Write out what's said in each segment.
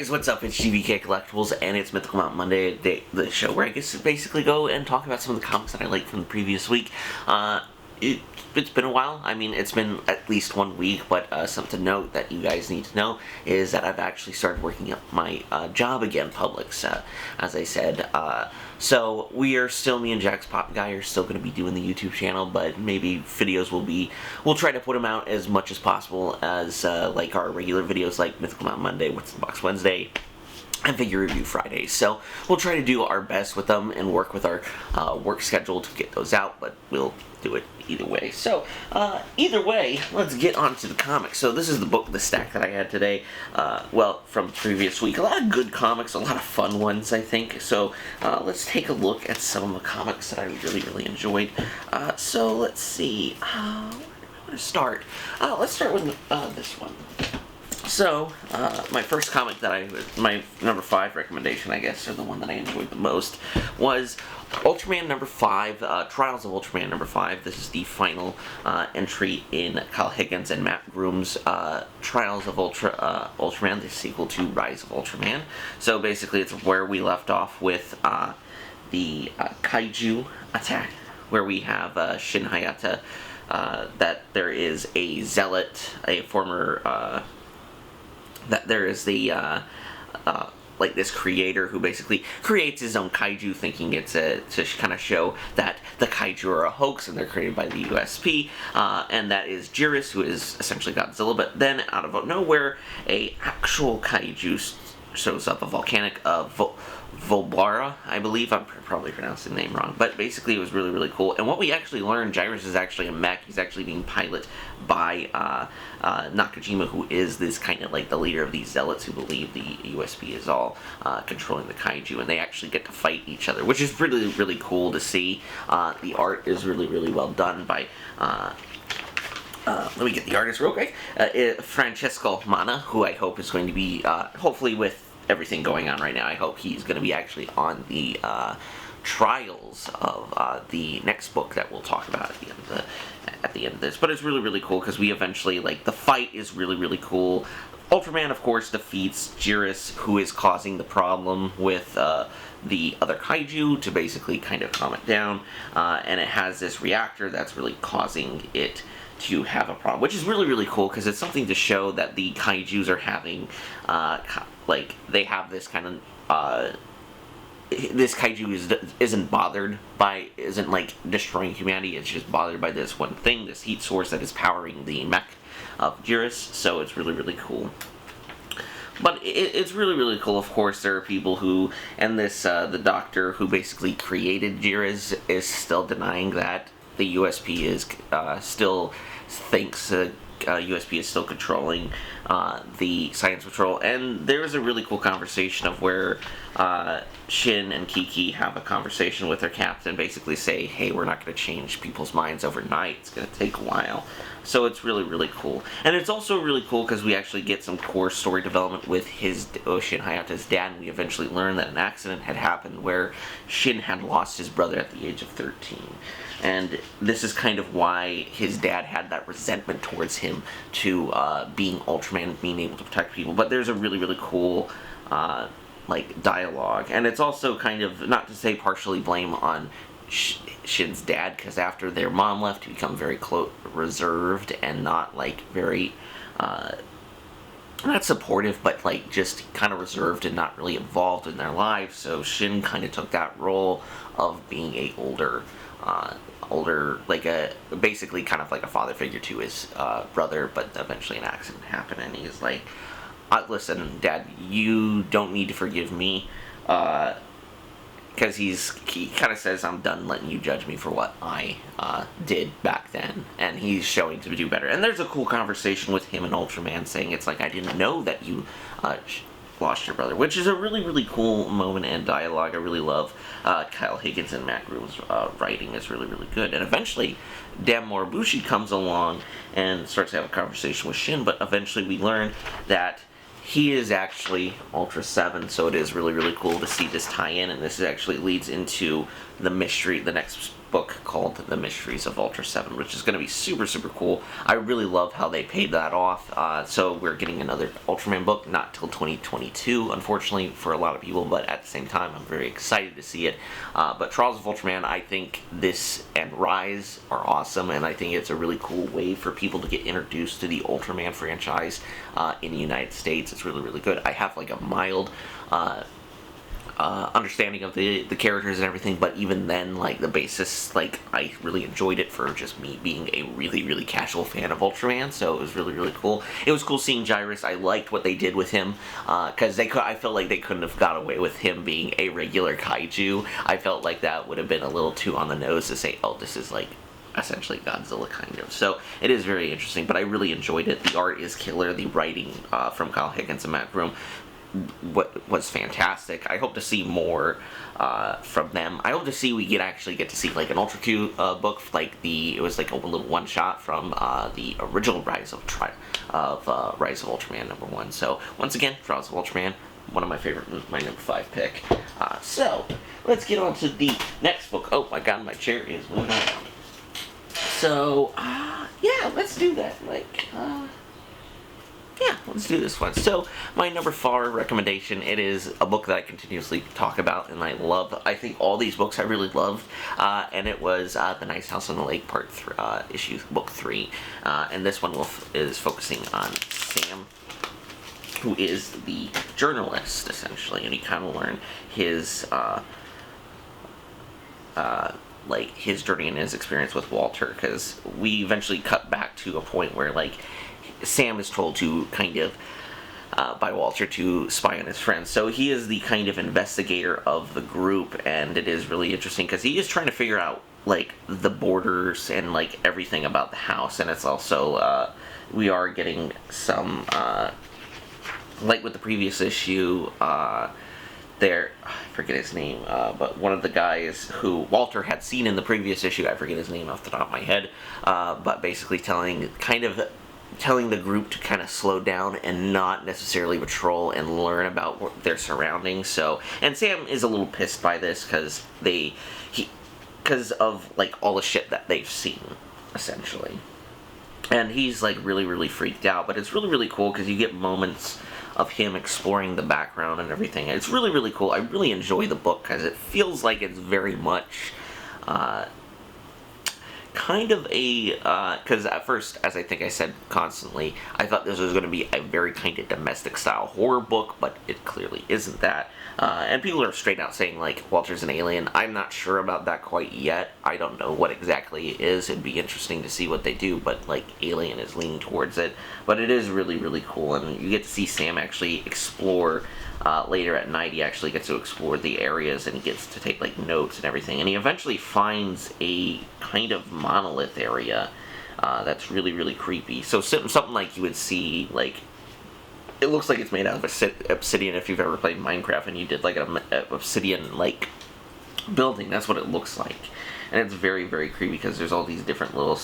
guys, what's up? It's GVKcollectibles, and it's Mythical Mountain Monday, the show where I get to basically go and talk about some of the comics that I like from the previous week. It's been a while. I mean, it's been at least 1 week, but something to note that you guys need to know is that I've actually started working up my job again, Publix, as I said. So we are still, me and Jack's Pop Guy are still going to be doing the YouTube channel, but maybe videos we'll try to put them out as much as possible as like our regular videos like Mythical Mountain Monday, What's in the Box Wednesday, and Figure Review Fridays. So we'll try to do our best with them and work with our work schedule to get those out, but we'll do it either way. So either way, let's get on to the comics. So this is the stack that I had today, well, from the previous week. A lot of good comics, a lot of fun ones, I think. So let's take a look at some of the comics that I really enjoyed. So let's see, where do I want to start? Let's start with this one. So, my first comic my number 5 recommendation, I guess, or the one that I enjoyed the most, was Ultraman number 5, Trials of Ultraman number 5. This is the final entry in Kyle Higgins and Matt Groom's Trials of Ultraman, the sequel to Rise of Ultraman. So basically, it's where we left off with the Kaiju attack, where we have Shin Hayata, that there is a zealot, a former... that there is the, like this creator who basically creates his own kaiju, thinking it's to kind of show that the kaiju are a hoax and they're created by the USP, and that is Jiris, who is essentially Godzilla. But then, out of nowhere, a actual kaiju shows up, a volcanic Volbara, I believe. I'm probably pronouncing the name wrong, but basically it was really cool. And what we actually learned, Jiris is actually a mech. He's actually being piloted by Nakajima, who is this kind of like the leader of these zealots who believe the USP is all controlling the kaiju, and they actually get to fight each other, which is really cool to see. The art is really well done by let me get the artist real quick. Francesco Mana, who I hope is going to be, hopefully with everything going on right now, I hope he's going to be actually on the trials of the next book that we'll talk about at the end of this. But it's really cool because we eventually, like, the fight is really cool. Ultraman, of course, defeats Jiris, who is causing the problem with the other kaiju, to basically kind of calm it down, and it has this reactor that's really causing it to have a problem, which is really cool because it's something to show that the kaijus are having, like, they have this kind of, this kaiju isn't like destroying humanity, it's just bothered by this one thing, this heat source that is powering the mech of Jiris, so it's really cool. But it's really cool. Of course, there are people who, and this, the doctor who basically created Jiris is still denying that the USP is, still thinks USP is still controlling the Science Patrol. And there's a really cool conversation of where Shin and Kiki have a conversation with their captain, basically say, hey, we're not going to change people's minds overnight, it's going to take a while. So it's really cool. And it's also really cool because we actually get some core story development with Shin Hayata's dad, and we eventually learn that an accident had happened where Shin had lost his brother at the age of 13. And this is kind of why his dad had that resentment towards him to being Ultraman, being able to protect people. But there's a really cool like dialogue, and it's also kind of, not to say partially blame on Shin's dad, because after their mom left, he became very reserved and not like very not supportive, but like just kind of reserved and not really involved in their lives. So Shin kind of took that role of being a older, like basically kind of like a father figure to his brother. But eventually an accident happened, and he's like, listen, Dad, you don't need to forgive me, because he kind of says, I'm done letting you judge me for what I did back then, and he's showing to do better. And there's a cool conversation with him and Ultraman saying, it's like, I didn't know that you lost your brother, which is a really cool moment and dialogue. I really love Kyle Higgins and Matt Groom's writing is really good. And eventually Dan Moribushi comes along and starts to have a conversation with Shin, but eventually we learn that he is actually Ultra 7, so it is really cool to see this tie-in, and this actually leads into the mystery, the next book called The Mysteries of Ultra 7, which is going to be super, super cool. I really love how they paid that off. So we're getting another Ultraman book, not till 2022, unfortunately, for a lot of people, but at the same time, I'm very excited to see it. But Trials of Ultraman, I think this and Rise are awesome, and I think it's a really cool way for people to get introduced to the Ultraman franchise in the United States. It's really, really good. I have like a mild understanding of the characters and everything, but even then, like, the basis, like, I really enjoyed it for just me being a really, really casual fan of Ultraman, so it was really, really cool. It was cool seeing Gyrus. I liked what they did with him, because I felt like they couldn't have got away with him being a regular kaiju. I felt like that would have been a little too on the nose to say, oh, this is, like, essentially Godzilla, kind of. So it is very interesting, but I really enjoyed it. The art is killer. The writing from Kyle Higgins and Matt Groom was fantastic. I hope to see more from them. I hope to see we actually get to see like an Ultra Q book, like it was like a little one shot from the original Rise of Ultraman #1. So once again, Trials of Ultraman, one of my favorite, my number 5 pick. So let's get on to the next book. Oh my god, my chair is moving around. So yeah, let's do that. Yeah, let's do this one. So, my number 4 recommendation, it is a book that I continuously talk about and I love. I think all these books I really loved, and it was The Nice House on the Lake, book 3. And this one is focusing on Sam, who is the journalist, essentially, and you kind of learn his, his journey and his experience with Walter, because we eventually cut back to a point where, like, Sam is told to kind of, by Walter, to spy on his friends. So he is the kind of investigator of the group, and it is really interesting because he is trying to figure out, like, the borders and, like, everything about the house. And it's also, we are getting some, like with the previous issue, I forget his name, but one of the guys who Walter had seen in the previous issue, I forget his name off the top of my head, but basically telling the group to kind of slow down and not necessarily patrol and learn about their surroundings. So, and Sam is a little pissed by this because of like all the shit that they've seen, essentially. And he's like really, really freaked out, but it's really, really cool because you get moments of him exploring the background and everything. It's really, really cool. I really enjoy the book because it feels like it's very much kind of a, because at first, as I think I said constantly, I thought this was going to be a very kind of domestic style horror book, but it clearly isn't that. And people are straight out saying, like, Walter's an alien. I'm not sure about that quite yet. I don't know what exactly it is. It'd be interesting to see what they do, but, like, alien is leaning towards it. But it is really, really cool, and you get to see Sam actually explore. Later at night, he actually gets to explore the areas, and he gets to take, like, notes and everything. And he eventually finds a kind of monolith area that's really, really creepy. So something like you would see, like, it looks like it's made out of obsidian. If you've ever played Minecraft and you did, like, an obsidian, like, building, that's what it looks like. And it's very, very creepy because there's all these different little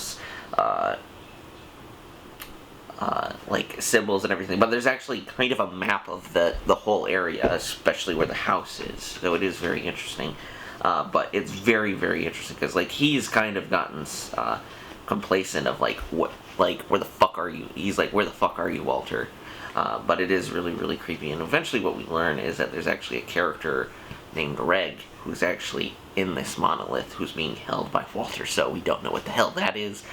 like symbols and everything, but there's actually kind of a map of the whole area, especially where the house is. So it is very interesting, but it's very, very interesting because, like, he's kind of gotten complacent of where the fuck are you? He's like, where the fuck are you, Walter? But it is really, really creepy. And eventually, what we learn is that there's actually a character named Reg who's actually in this monolith, who's being held by Walter. So we don't know what the hell that is.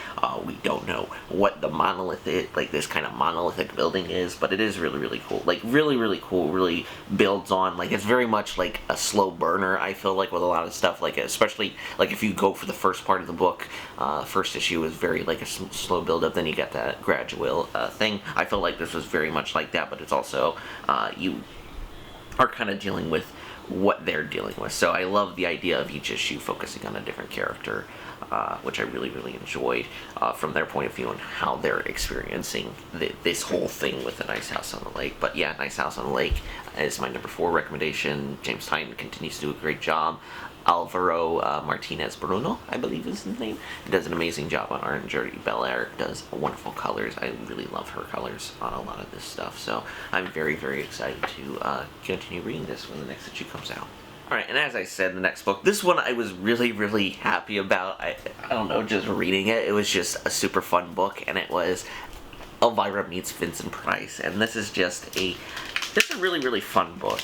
We don't know what the monolith is, like this kind of monolithic building is, but it is really, really cool. Like, really, really cool. Really builds on, like, it's very much like a slow burner, I feel like, with a lot of stuff. Like, especially, like, if you go for the first part of the book, first issue is very, like, a slow build-up, then you get that gradual thing. I feel like this was very much like that, but it's also, you are kind of dealing with what they're dealing with. So I love the idea of each issue focusing on a different character, which I really, really enjoyed from their point of view and how they're experiencing this whole thing with A Nice House on the Lake. But yeah, Nice House on the Lake is my number 4 recommendation. James Tynion continues to do a great job. Alvaro Martinez Bruno, I believe is his name, does an amazing job on art, and Jody Belair does wonderful colors. I really love her colors on a lot of this stuff, so I'm very, very excited to continue reading this when the next issue comes out. Alright, and as I said, the next book, this one I was really, really happy about. I don't know, just reading it, it was just a super fun book, and it was Elvira Meets Vincent Price, and this is just a really, really fun book,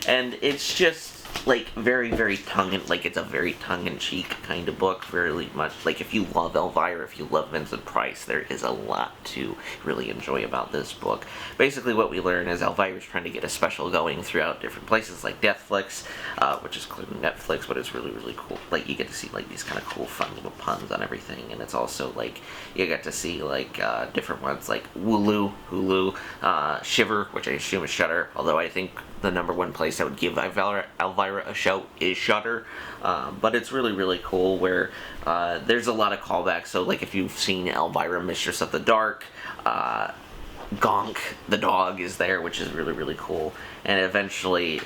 and it's just, like, very, very it's a very tongue-in-cheek kind of book, very much, like, if you love Elvira, if you love Vincent Price, there is a lot to really enjoy about this book. Basically, what we learn is Elvira's trying to get a special going throughout different places, like Deathflix, which is including Netflix, but it's really, really cool. Like, you get to see, like, these kind of cool, fun little puns on everything, and it's also, like, you get to see, like, different ones, like Wooloo, Hulu, Shiver, which I assume is Shudder, although I think the #1 place I would give Elvira a show is Shudder, but it's really, really cool where there's a lot of callbacks. So, like, if you've seen Elvira, Mistress of the Dark, Gonk, the dog, is there, which is really, really cool. And eventually,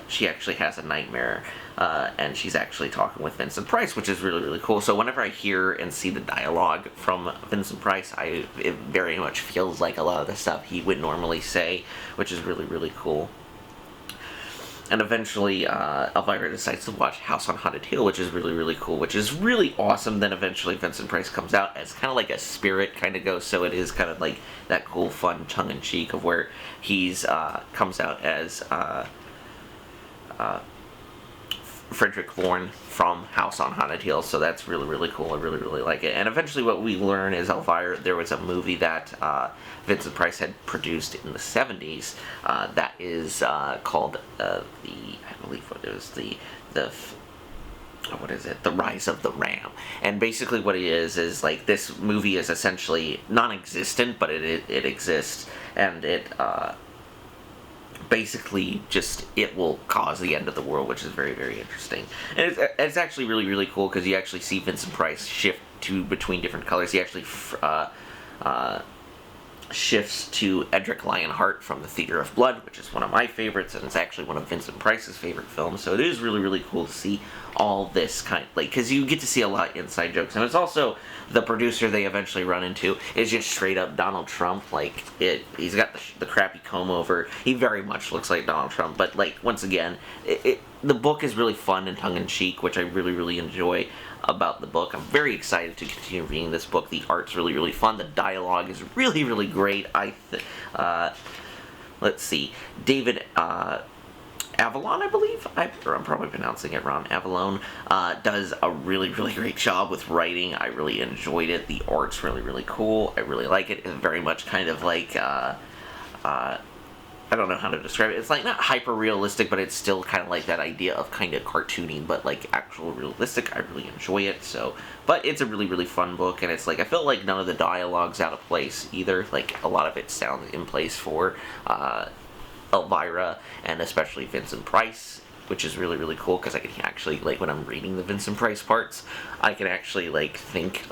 she actually has a nightmare, and she's actually talking with Vincent Price, which is really, really cool. So whenever I hear and see the dialogue from Vincent Price, it very much feels like a lot of the stuff he would normally say, which is really, really cool. And eventually, Elvira decides to watch House on Haunted Hill, which is really, really cool, which is really awesome. Then eventually Vincent Price comes out as kind of like a spirit kind of ghost, so it is kind of like that cool, fun tongue-in-cheek of where he's comes out as Frederick Thorne from House on Haunted Hill, so that's really, really cool. I really, really like it. And eventually what we learn is Elvira, there was a movie that Vincent Price had produced in the 70s that is called I believe what it was, the Rise of the Ram. And basically what it is like, this movie is essentially non-existent, but it exists, and it basically just, it will cause the end of the world, which is very, very interesting. And it's actually really, really cool, because you actually see Vincent Price shift between different colors. He actually shifts to Edric Lionheart from The Theater of Blood, which is one of my favorites, and it's actually one of Vincent Price's favorite films, so it is really, really cool to see all this because you get to see a lot of inside jokes, and it's also the producer they eventually run into is just straight up Donald Trump. Like, he's got the crappy comb over, he very much looks like Donald Trump, but, like, once again, the book is really fun and tongue-in-cheek, which I really, really enjoy about the book. I'm very excited to continue reading this book. The art's really, really fun. The dialogue is really, really great. Let's see, David Avalon, I believe, I'm probably pronouncing it wrong, Avalon, does a really, really great job with writing. I really enjoyed it. The art's really, really cool. I really like it. It's very much kind of like, I don't know how to describe it. It's like not hyper realistic, but it's still kind of like that idea of kind of cartooning, but like actual realistic. I really enjoy it. But it's a really, really fun book, and it's like, I felt like none of the dialogue's out of place either. Like, a lot of it sounds in place for Elvira, and especially Vincent Price, which is really, really cool, because I can actually, like, when I'm reading the Vincent Price parts, I can actually, like, think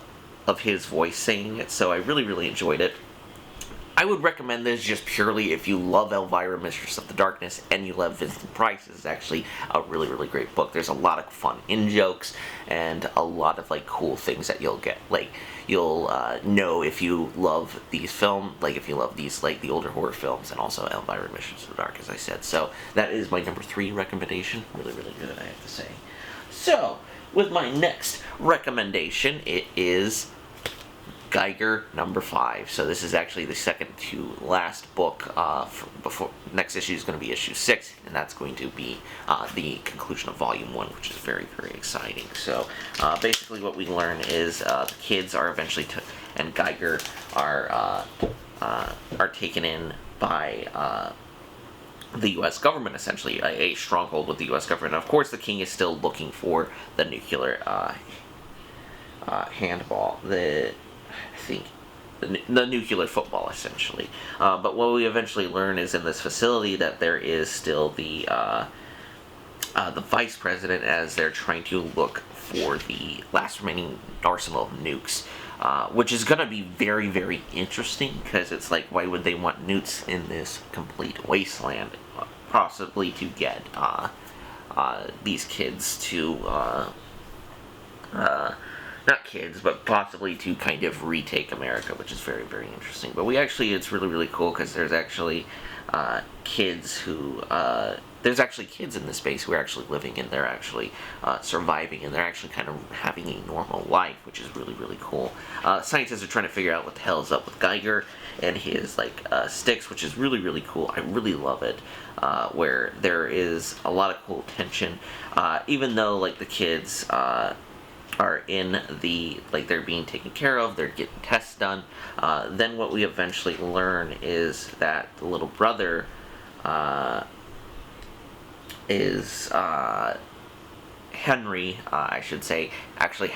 of his voice saying it, so I really, really enjoyed it. I would recommend this just purely if you love Elvira, Mistress of the Darkness, and you love Vincent Price. This is actually a really, really great book. There's a lot of fun in-jokes, and a lot of, like, cool things that you'll get. Like, you'll know if you love these films, like, if you love these, like, the older horror films, and also Elvira, Mistress of the Dark, as I said. So, that is my #3 recommendation. Really, really good, I have to say. So, with my next recommendation, it is Geiger No. 5. So this is actually the second to last book. Before next issue is going to be issue 6, and that's going to be the conclusion of Volume 1, which is very, very exciting. So basically, what we learn is the kids are eventually and Geiger are taken in by the U.S. government, essentially a stronghold with the U.S. government. And of course, the king is still looking for the nuclear handball. The nuclear football, essentially. But what we eventually learn is in this facility that there is still the vice president, as they're trying to look for the last remaining arsenal of nukes, which is going to be very, very interesting, because it's like, why would they want nukes in this complete wasteland? Possibly to get these kids to not kids, but possibly to kind of retake America, which is very, very interesting. But it's really, really cool, because there's actually kids who there's actually kids in this space who are actually living, and they're actually surviving, and they're actually kind of having a normal life, which is really, really cool. Scientists are trying to figure out what the hell is up with Geiger and his like sticks, which is really, really cool. I really love it, where there is a lot of cool tension, even though like the kids are in the, like, they're being taken care of, they're getting tests done. Then what we eventually learn is that the little brother is Henry, I should say, actually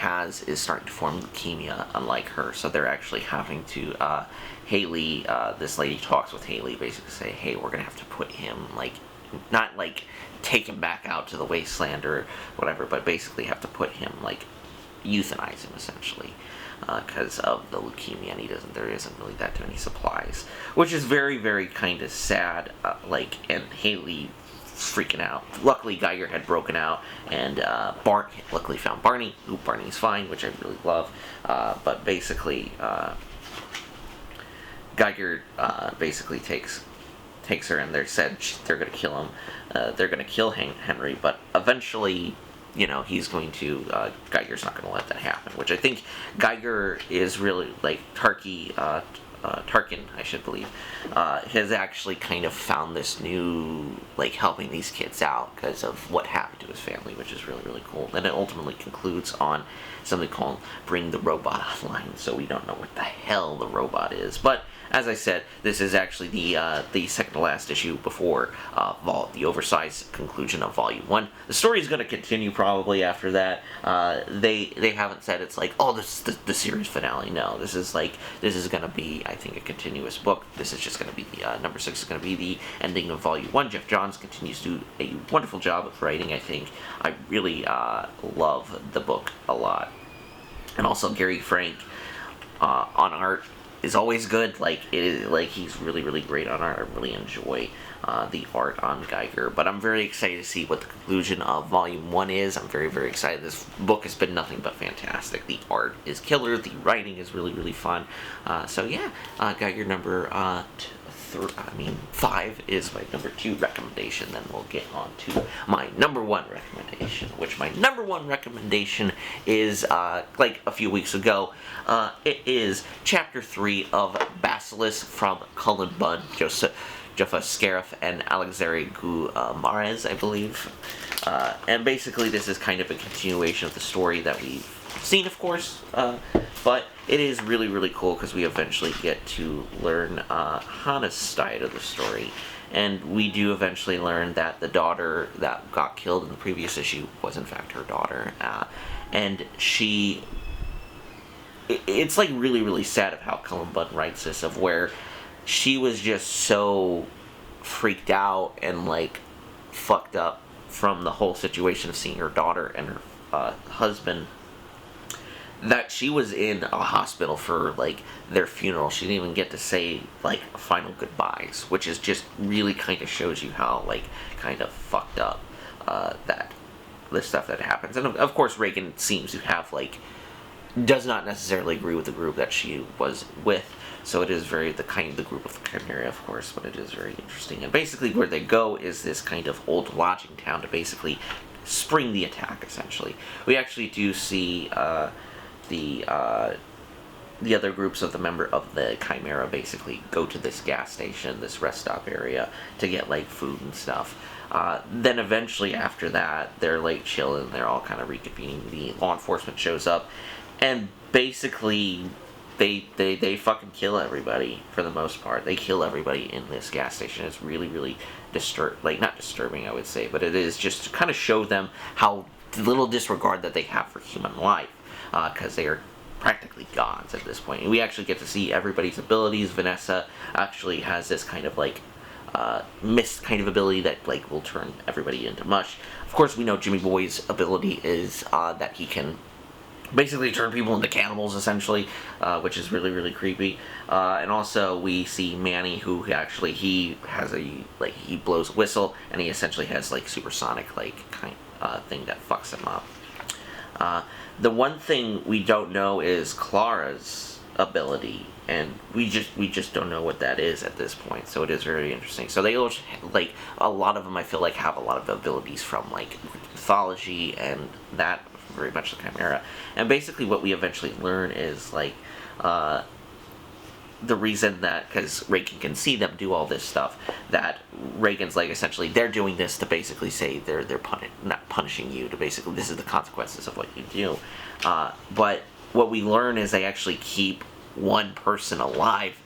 is starting to form leukemia, unlike her. So they're actually having to, Haley, this lady talks with Haley, basically say, hey, we're gonna have to put him, like, not like take him back out to the wasteland or whatever, but basically have to put him, like, euthanize him essentially, because of the leukemia, and there isn't really that many supplies, which is very, very kind of sad. Like, and Haley freaking out. Luckily, Geiger had broken out, and Bart luckily found Barney. Ooh, Barney's fine, which I really love. But basically, Geiger basically takes her, and they're gonna kill him. They're gonna kill Henry, but eventually, you know, he's going to, Geiger's not going to let that happen, which I think Geiger is really, like, Tarkin, I should believe, has actually kind of found this new, like, helping these kids out because of what happened to his family, which is really, really cool. And it ultimately concludes on something called Bring the Robot Online, so we don't know what the hell the robot is. But as I said, this is actually the second to last issue before the oversized conclusion of Volume 1. The story is going to continue probably after that. They haven't said it's like, oh, this is the series finale. No, this is going to be, I think, a continuous book. This is just going to be the number 6 is going to be the ending of Volume 1. Jeff Johns continues to do a wonderful job of writing, I think. I really love the book a lot. And also Gary Frank on art is always good. Like, he's really, really great on art. I really enjoy the art on Geiger. But I'm very excited to see what the conclusion of Volume 1 is. I'm very, very excited. This book has been nothing but fantastic. The art is killer. The writing is really, really fun. So yeah, Geiger number 5 is my number 2 recommendation. Then we'll get on to my number 1 recommendation, which my number 1 recommendation is, like a few weeks ago, it is Chapter 3 of Basilisk from Cullen Bunn, Joseph Scarif, and Alexandre Guimarães, I believe. And basically this is kind of a continuation of the story that we've seen, of course, but it is really, really cool because we eventually get to learn Hannah's side of the story. And we do eventually learn that the daughter that got killed in the previous issue was in fact her daughter. And it's like really, really sad of how Cullen Bunn writes this, of where she was just so freaked out and like fucked up from the whole situation of seeing her daughter and her husband, that she was in a hospital for like their funeral. She didn't even get to say like final goodbyes, which is just really kind of shows you how like kind of fucked up that this stuff that happens. And of course Reagan seems to have like, does not necessarily agree with the group that she was with, so it is very the group of the Chimera, of course, but it is very interesting. And basically where they go is this kind of old lodging town to basically spring the attack, essentially. We actually do see the other groups of the member of the Chimera basically go to this gas station, this rest stop area, to get like food and stuff. Then eventually after that, they're like chilling, they're all kind of reconvening. The law enforcement shows up, and basically they fucking kill everybody for the most part. They kill everybody in this gas station. It's really, really not disturbing, I would say, but it is just to kind of show them how little disregard that they have for human life, because they are practically gods at this point. And we actually get to see everybody's abilities. Vanessa actually has this kind of like mist kind of ability that like will turn everybody into mush. Of course, we know Jimmy Boy's ability is that he can basically turn people into cannibals, essentially, which is really, really creepy. And also we see Manny, who actually he blows a whistle, and he essentially has like supersonic like kind thing that fucks him up. The one thing we don't know is Clara's ability, and we just don't know what that is at this point. So it is very interesting. So they all, like, a lot of them I feel like have a lot of abilities from like mythology and that very much the Chimera. And basically what we eventually learn is like the reason that, because Reagan can see them do all this stuff, that Reagan's like essentially they're doing this to basically say they're not punishing you, to basically this is the consequences of what you do. But what we learn is they actually keep one person alive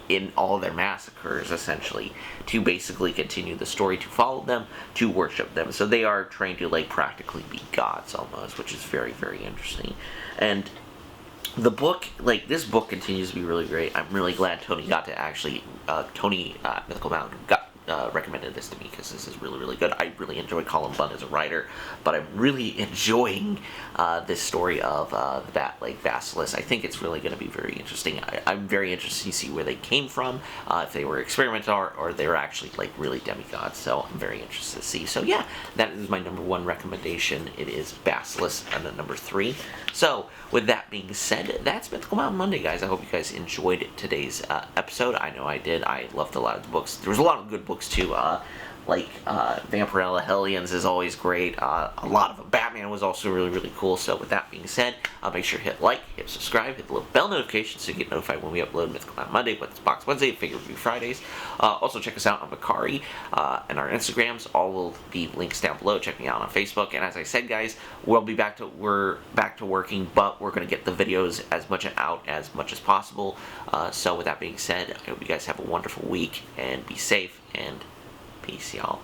in all their massacres, essentially, to basically continue the story, to follow them, to worship them. So they are trained to like practically be gods almost, which is very, very interesting. And the book, like, this book continues to be really great. I'm really glad Tony got to actually, Mythical Mountain got recommended this to me, because this is really, really good. I really enjoy Colin Bunn as a writer, but I'm really enjoying this story of Basilisk. I think it's really going to be very interesting. I'm very interested to see where they came from, if they were experimental or they were actually like really demigods. So I'm very interested to see. So yeah, that is my number 1 recommendation. It is Basilisk, and then number 3. So with that being said, that's Mythical Mountain Monday, guys. I hope you guys enjoyed today's episode. I know I did. I loved a lot of the books. There was a lot of good books too. Vampirella Hellions is always great. A lot of them. Batman was also really, really cool. So with that being said, make sure to hit like, hit subscribe, hit the little bell notification so you get notified when we upload Mythical Mountain Monday, What's Box Wednesday, Figure Review Fridays. Also check us out on Mercari and our Instagrams. All will be links down below. Check me out on Facebook. And as I said, guys, we're back to working, but we're going to get the videos as much as possible. So with that being said, I hope you guys have a wonderful week and be safe, and peace, y'all.